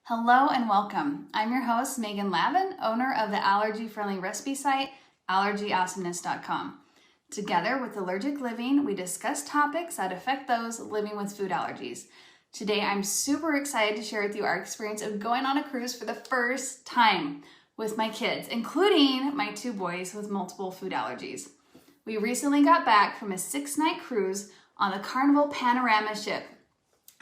Hello and welcome. I'm your host, Megan Lavin, owner of the allergy-friendly recipe site, allergy-friendliness.com. Together with Allergic Living, we discuss topics that affect those living with food allergies. Today, I'm super excited to share with you our experience of going on a cruise for the first time with my kids, including my two boys with multiple food allergies. We recently got back from a 6-night cruise on the Carnival Panorama ship,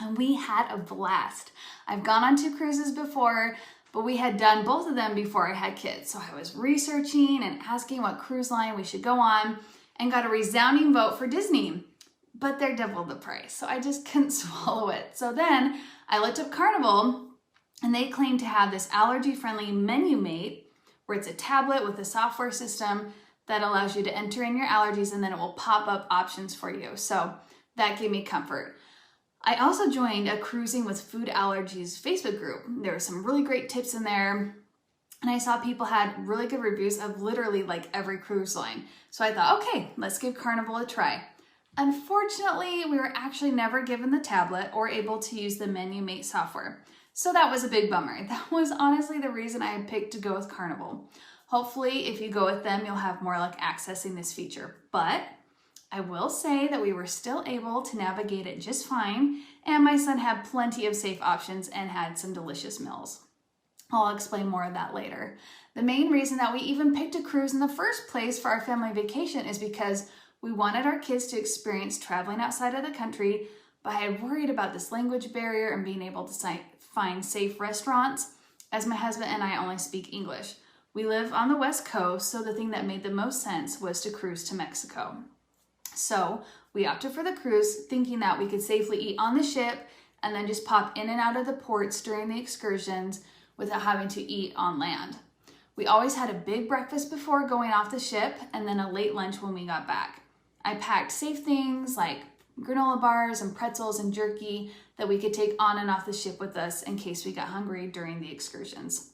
and we had a blast. I've gone on 2 cruises before, but we had done both of them before I had kids. So I was researching and asking what cruise line we should go on and got a resounding vote for Disney, but they're double the price. So I just couldn't swallow it. So then I looked up Carnival and they claim to have this allergy-friendly menu mate where it's a tablet with a software system that allows you to enter in your allergies and then it will pop up options for you. So that gave me comfort. I also joined a Cruising with Food Allergies Facebook group. There were some really great tips in there, and I saw people had really good reviews of literally like every cruise line. So I thought, okay, let's give Carnival a try. Unfortunately, we were actually never given the tablet or able to use the menu mate software. So that was a big bummer. That was honestly the reason I had picked to go with Carnival. Hopefully, if you go with them, you'll have more luck accessing this feature. But I will say that we were still able to navigate it just fine, and my son had plenty of safe options and had some delicious meals. I'll explain more of that later. The main reason that we even picked a cruise in the first place for our family vacation is because we wanted our kids to experience traveling outside of the country, but I had worried about this language barrier and being able to find safe restaurants, as my husband and I only speak English. We live on the West Coast, so the thing that made the most sense was to cruise to Mexico. So we opted for the cruise, thinking that we could safely eat on the ship and then just pop in and out of the ports during the excursions without having to eat on land. We always had a big breakfast before going off the ship and then a late lunch when we got back. I packed safe things like granola bars and pretzels and jerky that we could take on and off the ship with us in case we got hungry during the excursions.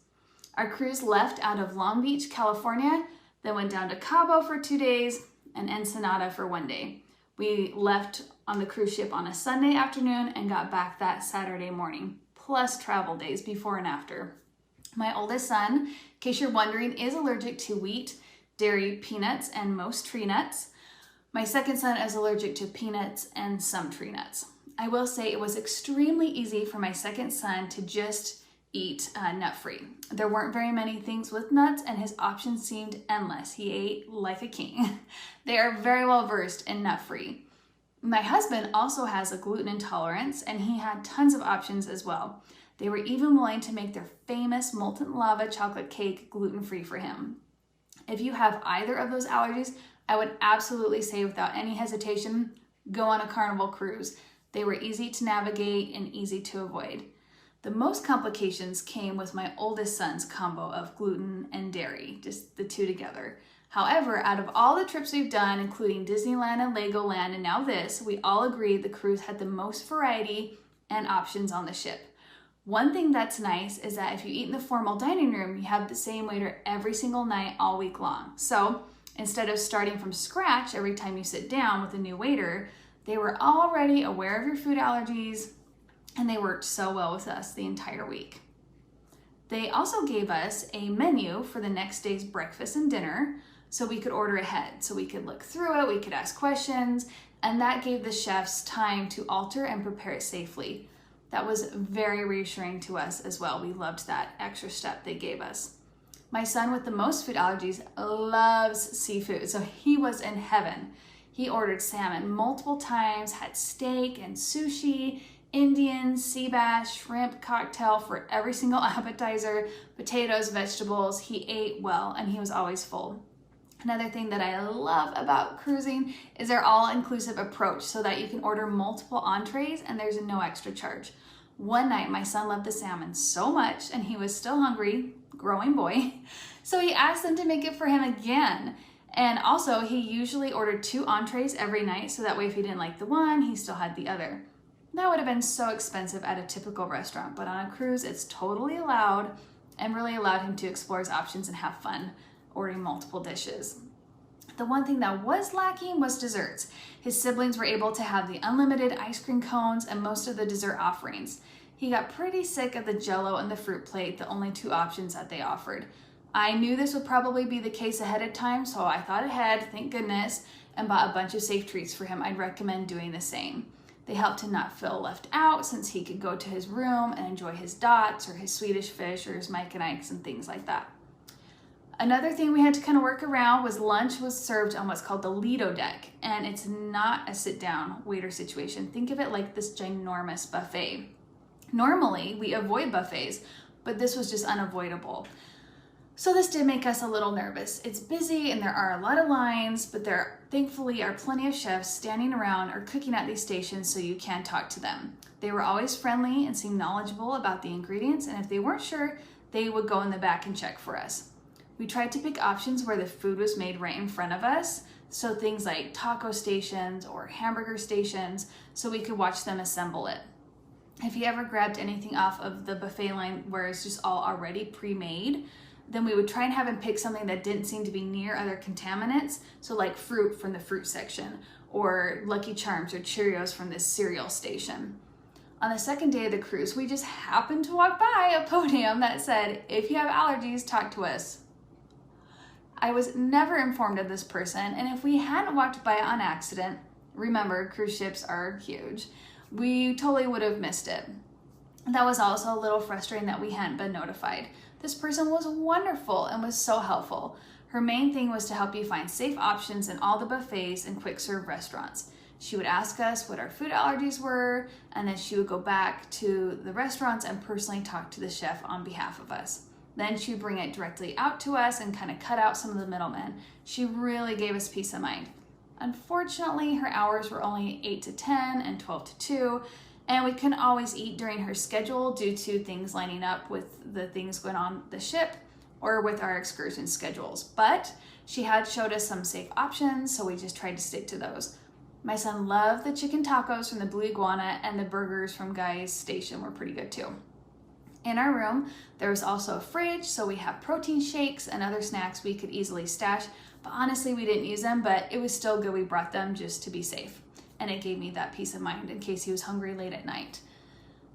Our cruise left out of Long Beach, California, then went down to Cabo for 2 days, and Ensenada for 1 day. We left on the cruise ship on a Sunday afternoon and got back that Saturday morning, plus travel days before and after. My oldest son, in case you're wondering, is allergic to wheat, dairy, peanuts, and most tree nuts. My second son is allergic to peanuts and some tree nuts. I will say it was extremely easy for my second son to just eat nut-free. There weren't very many things with nuts and his options seemed endless. He ate like a king. They are very well versed in nut-free. My husband also has a gluten intolerance and he had tons of options as well. They were even willing to make their famous molten lava chocolate cake gluten-free for him. If you have either of those allergies, I would absolutely say without any hesitation, go on a Carnival cruise. They were easy to navigate and easy to avoid. The most complications came with my oldest son's combo of gluten and dairy, just the two together. However, out of all the trips we've done, including Disneyland and Legoland and now this, we all agreed the cruise had the most variety and options on the ship. One thing that's nice is that if you eat in the formal dining room, you have the same waiter every single night all week long. So instead of starting from scratch every time you sit down with a new waiter, they were already aware of your food allergies, and they worked so well with us the entire week. They also gave us a menu for the next day's breakfast and dinner so we could order ahead, so we could look through it, we could ask questions, and that gave the chefs time to alter and prepare it safely. That was very reassuring to us as well. We loved that extra step they gave us. My son with the most food allergies loves seafood, so he was in heaven. He ordered salmon multiple times, had steak and sushi, Indian, sea bass, shrimp, cocktail for every single appetizer, potatoes, vegetables. He ate well and he was always full. Another thing that I love about cruising is their all-inclusive approach so that you can order multiple entrees and there's no extra charge. One night, my son loved the salmon so much and he was still hungry, growing boy, so he asked them to make it for him again. And also, he usually ordered 2 entrees every night so that way if he didn't like the one, he still had the other. That would have been so expensive at a typical restaurant, but on a cruise, it's totally allowed and really allowed him to explore his options and have fun ordering multiple dishes. The one thing that was lacking was desserts. His siblings were able to have the unlimited ice cream cones and most of the dessert offerings. He got pretty sick of the Jell-O and the fruit plate, the only two options that they offered. I knew this would probably be the case ahead of time, so I thought ahead, thank goodness, and bought a bunch of safe treats for him. I'd recommend doing the same. They helped him not feel left out since he could go to his room and enjoy his dots or his Swedish fish or his Mike and Ike's and things like that. Another thing we had to kind of work around was lunch was served on what's called the Lido deck, and it's not a sit-down waiter situation. Think of it like this ginormous buffet. Normally, we avoid buffets, but this was just unavoidable. So this did make us a little nervous. It's busy and there are a lot of lines, but there thankfully are plenty of chefs standing around or cooking at these stations so you can talk to them. They were always friendly and seemed knowledgeable about the ingredients, and if they weren't sure, they would go in the back and check for us. We tried to pick options where the food was made right in front of us, so things like taco stations or hamburger stations, so we could watch them assemble it. If you ever grabbed anything off of the buffet line where it's just all already pre-made, then we would try and have him pick something that didn't seem to be near other contaminants, so like fruit from the fruit section, or Lucky Charms or Cheerios from this cereal station. On the second day of the cruise, we just happened to walk by a podium that said, "If you have allergies, talk to us." I was never informed of this person, and if we hadn't walked by it on accident, remember, cruise ships are huge, we totally would have missed it. That was also a little frustrating that we hadn't been notified. This person was wonderful and was so helpful. Her main thing was to help you find safe options in all the buffets and quick serve restaurants. She would ask us what our food allergies were, and then she would go back to the restaurants and personally talk to the chef on behalf of us. Then she would bring it directly out to us and kind of cut out some of the middlemen. She really gave us peace of mind. Unfortunately, her hours were only 8 to 10 and 12 to 2, and we couldn't always eat during her schedule due to things lining up with the things going on the ship or with our excursion schedules. But she had showed us some safe options, so we just tried to stick to those. My son loved the chicken tacos from the Blue Iguana, and the burgers from Guy's Station were pretty good too. In our room, there was also a fridge, so we have protein shakes and other snacks we could easily stash, but honestly, we didn't use them, but it was still good we brought them just to be safe. And it gave me that peace of mind in case he was hungry late at night.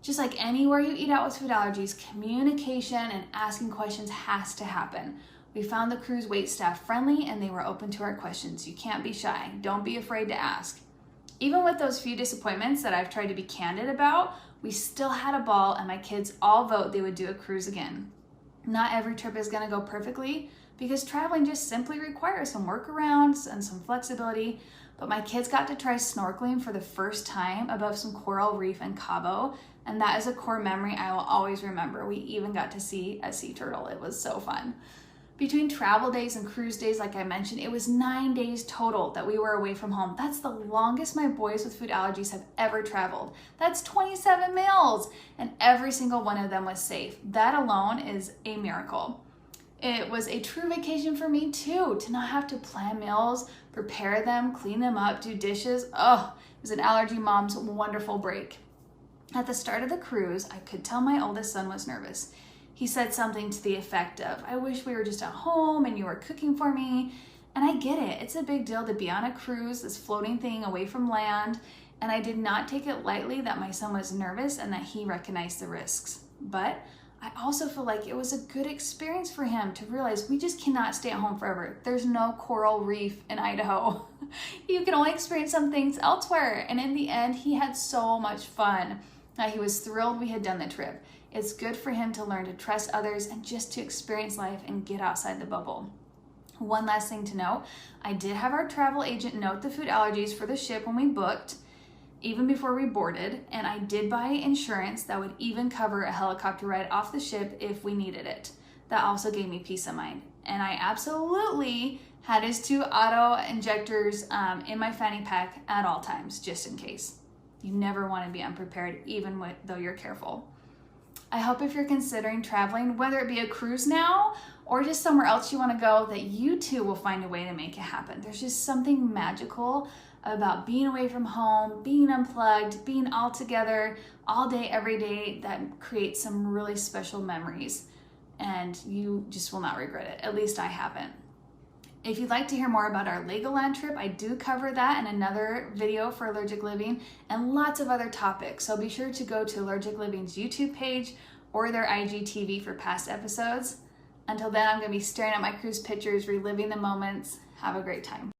Just like anywhere you eat out with food allergies, communication and asking questions has to happen. We found the cruise wait staff friendly and they were open to our questions. You can't be shy. Don't be afraid to ask. Even with those few disappointments that I've tried to be candid about, we still had a ball, and my kids all vote they would do a cruise again. Not every trip is going to go perfectly because traveling just simply requires some workarounds and some flexibility, but my kids got to try snorkeling for the first time above some coral reef in Cabo, and that is a core memory I will always remember. We even got to see a sea turtle. It was so fun. Between travel days and cruise days, like I mentioned, it was 9 days total that we were away from home. That's the longest my boys with food allergies have ever traveled. That's 27 meals, and every single one of them was safe. That alone is a miracle. It was a true vacation for me too, to not have to plan meals, prepare them, clean them up, do dishes. Oh, it was an allergy mom's wonderful break. At the start of the cruise, I could tell my oldest son was nervous. He said something to the effect of, "I wish we were just at home and you were cooking for me." And I get it. It's a big deal to be on a cruise, this floating thing away from land. And I did not take it lightly that my son was nervous and that he recognized the risks. But I also feel like it was a good experience for him to realize we just cannot stay at home forever. There's no coral reef in Idaho. You can only experience some things elsewhere. And in the end, he had so much fun. He was thrilled we had done the trip. It's good for him to learn to trust others and just to experience life and get outside the bubble. One last thing to note, I did have our travel agent note the food allergies for the ship when we booked, even before we boarded, and I did buy insurance that would even cover a helicopter ride off the ship if we needed it. That also gave me peace of mind. And I absolutely had his 2 auto injectors in my fanny pack at all times, just in case. You never want to be unprepared, even though you're careful. I hope if you're considering traveling, whether it be a cruise now or just somewhere else you want to go, that you too will find a way to make it happen. There's just something magical about being away from home, being unplugged, being all together all day, every day, that creates some really special memories, and you just will not regret it. At least I haven't. If you'd like to hear more about our Legoland trip, I do cover that in another video for Allergic Living and lots of other topics. So be sure to go to Allergic Living's YouTube page or their IGTV for past episodes. Until then, I'm going to be staring at my cruise pictures, reliving the moments. Have a great time.